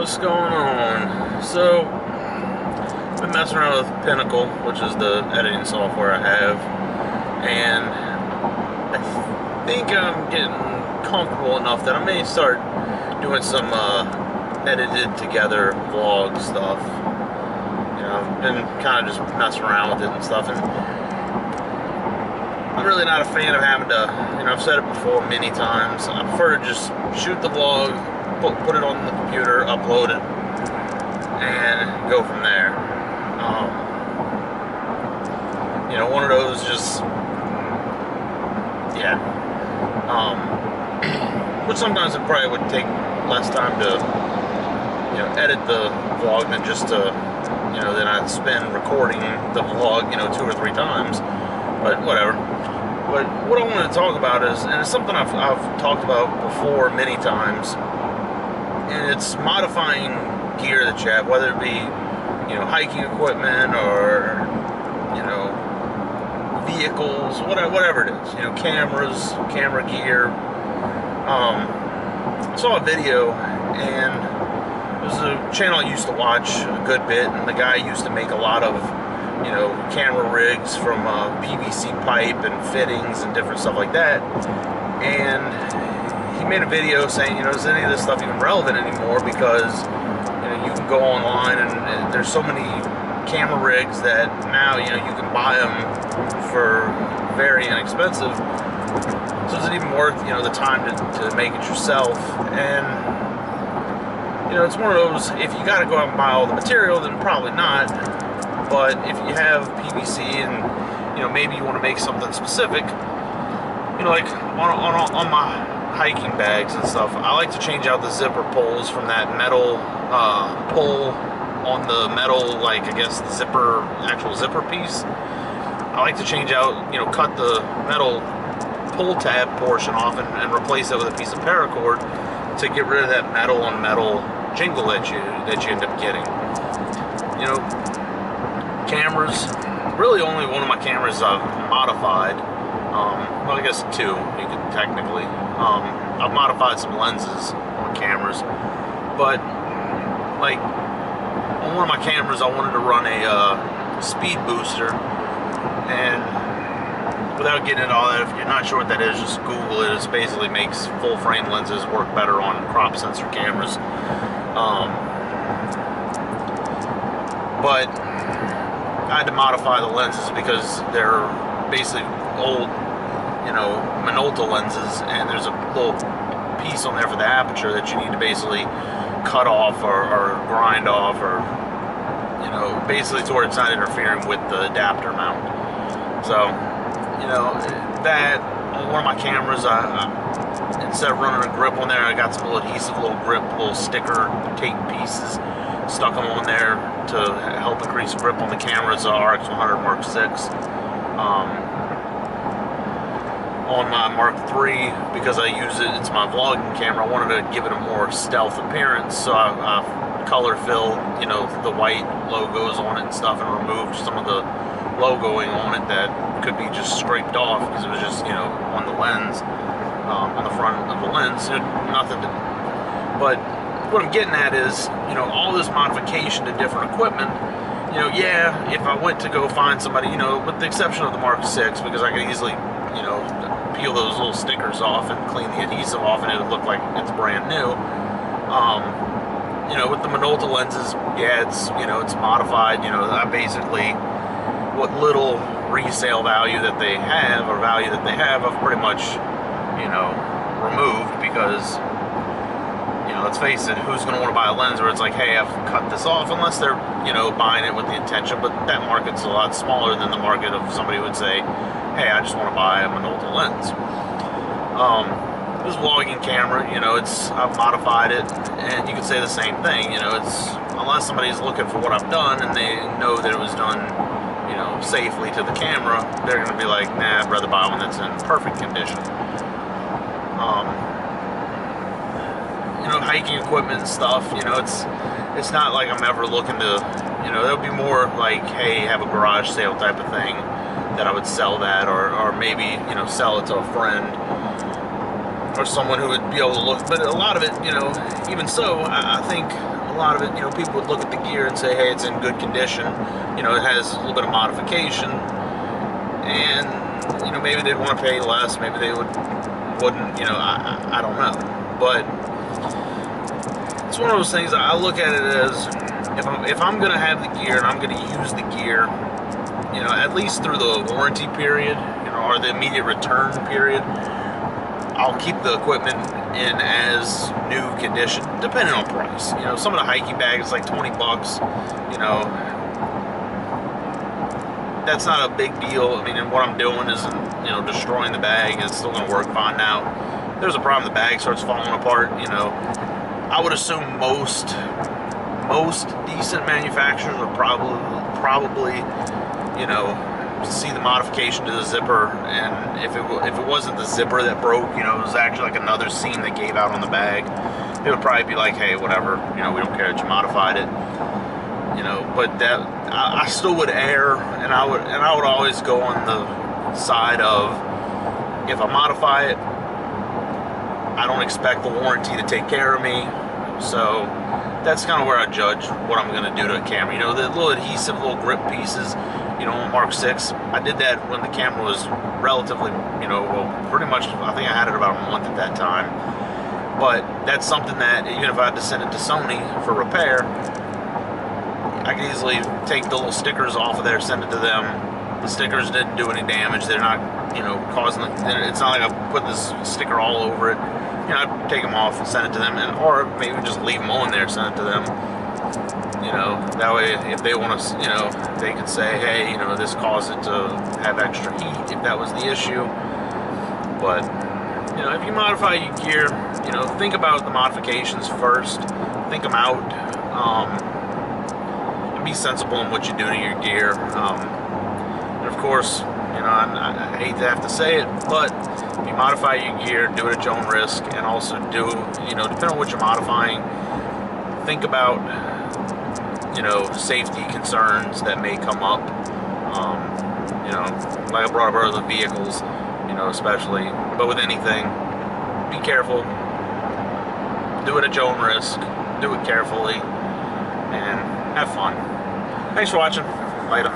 What's going on? So, I've been messing around with Pinnacle, which is the editing software I have, and I think I'm getting comfortable enough that I may start doing some edited together vlog stuff. You know, I've been kind of just messing around with it and stuff, and I'm really not a fan of having to, I've said it before many times, I prefer to just shoot the vlog, put it on the computer, upload it, and go from there. One of those just, yeah. Which sometimes it probably would take less time to, edit the vlog than just to, then I'd spend recording the vlog, 2 or 3 times, but whatever. But what I wanted to talk about is, and it's something I've talked about before many times, and it's modifying gear that you have, whether it be, hiking equipment or, vehicles, whatever it is, cameras, camera gear. I saw a video, and it was a channel I used to watch a good bit, and the guy used to make a lot of, camera rigs from PVC pipe and fittings and different stuff like that. And he made a video saying, is any of this stuff even relevant anymore? Because, you can go online and there's so many camera rigs that now, you can buy them for very inexpensive. So is it even worth, the time to make it yourself? And, it's one of those, if you got to go out and buy all the material, then probably not. But if you have PVC and, maybe you want to make something specific, like on my hiking bags and stuff, I like to change out the zipper pulls from that metal pull on the metal, like, I guess, the actual zipper piece. I like to change out, cut the metal pull tab portion off and replace it with a piece of paracord to get rid of that metal on metal jingle that you end up getting. Cameras, really only one of my cameras I've modified. Well, I guess 2, you could technically. I've modified some lenses on cameras, but like on one of my cameras I wanted to run a speed booster, and without getting into all that, if you're not sure what that is, just Google it. It basically makes full frame lenses work better on crop sensor cameras. But I had to modify the lenses because they're basically old, Minolta lenses, and there's a little piece on there for the aperture that you need to basically cut off or grind off, or basically to where it's not interfering with the adapter mount. So, that on one of my cameras, I instead of running a grip on there, I got some little adhesive, little sticker tape pieces, stuck them on there to help increase grip on the camera. It's a RX100 Mark 6. On my Mark III, because I use it, it's my vlogging camera, I wanted to give it a more stealth appearance, so I color filled, the white logos on it and stuff, and removed some of the logoing on it that could be just scraped off because it was just, on the lens, on the front of the lens, nothing to, but what I'm getting at is, all this modification to different equipment, yeah, if I went to go find somebody, with the exception of the Mark 6, because I could easily, peel those little stickers off and clean the adhesive off and it would look like it's brand new. With the Minolta lenses, yeah, it's modified, I basically, what little resale value that they have, or value that they have, I've pretty much, removed, because, let's face it, who's going to want to buy a lens where it's like, hey, I've cut this off, unless they're, buying it with the intention, but that market's a lot smaller than the market of somebody who would say, hey, I just want to buy a Minolta lens. This vlogging camera, I've modified it, and you could say the same thing, unless somebody's looking for what I've done, and they know that it was done, safely to the camera, they're going to be like, nah, I'd rather buy one that's in perfect condition. Hiking equipment and stuff, it's not like I'm ever looking to, it'll be more like, hey, have a garage sale type of thing that I would sell that, or maybe, sell it to a friend. or someone who would be able to look. But a lot of it, you know, even so, I think a lot of it, you know, people would look at the gear and say, hey, it's in good condition. You know, it has a little bit of modification, and you know, maybe they'd want to pay less. Maybe they wouldn't. You know, I don't know. But it's one of those things. I look at it as if I'm gonna have the gear and I'm gonna use the gear, you know, at least through the warranty period, you know, or the immediate return period, I'll keep the equipment in as new condition, depending on price. You know, some of the hiking bags, like 20 bucks, you know, that's not a big deal. I mean, and what I'm doing isn't, you know, destroying the bag. It's still going to work fine now. If there's a problem, the bag starts falling apart, you know, I would assume most decent manufacturers would probably, you know, see the modification to the zipper, and if it wasn't the zipper that broke, you know, it was actually like another seam that gave out on the bag, it would probably be like, hey, whatever, you know, we don't care that you modified it, you know. But that I still would err, and I would always go on the side of, if I modify it, I don't expect the warranty to take care of me. So that's kind of where I judge what I'm going to do to a camera. You know, the little adhesive, little grip pieces, you know, on Mark 6, I did that when the camera was relatively, you know, well, pretty much, I think I had it about a month at that time. But that's something that, even if I had to send it to Sony for repair, I could easily take the little stickers off of there, send it to them. The stickers didn't do any damage. They're not, you know, causing, it's not like I put this sticker all over it. You know, I'd take them off and send it to them, or maybe just leave them on there, send it to them. You know, that way, if they want to, you know, they could say, hey, you know, this caused it to have extra heat, if that was the issue. But, you know, if you modify your gear, you know, think about the modifications first. Think them out. And be sensible in what you do to your gear. And of course, you know, I hate to have to say it, but if you modify your gear, do it at your own risk, and also do, you know, depending on what you're modifying, think about, you know, safety concerns that may come up. You know, like I brought up earlier, vehicles, you know, especially, but with anything, be careful. Do it at your own risk. Do it carefully, and have fun. Thanks for watching. Later.